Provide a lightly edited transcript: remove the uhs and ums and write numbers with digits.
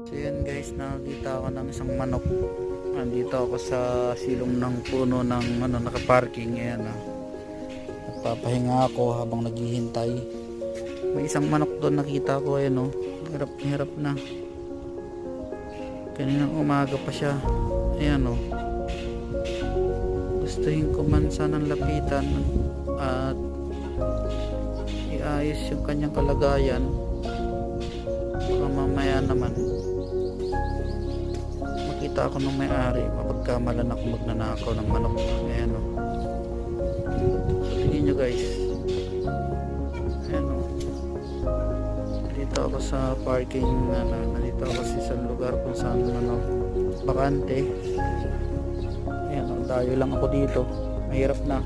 So yun guys, nakakita ako ng isang manok. Andito ako sa silong ng puno ng nakaparking. Ayan, nagpapahinga ako habang naghihintay. May isang manok doon nakita ko. Ayan, hirap na. Kaninang umaga pa siya. Ayan, gustuhin ko man sanang lapitan at iayos yung kanyang kalagayan. Baka mamaya naman makita ako ng may-ari, mapagkamalan ako magnanakaw ng manok. Ayan, so tingin nyo guys. Ayan, dito ako sa parking. Nandito ako sa isang lugar kung saan bakante. Ayan, dayo lang ako dito, mahirap na.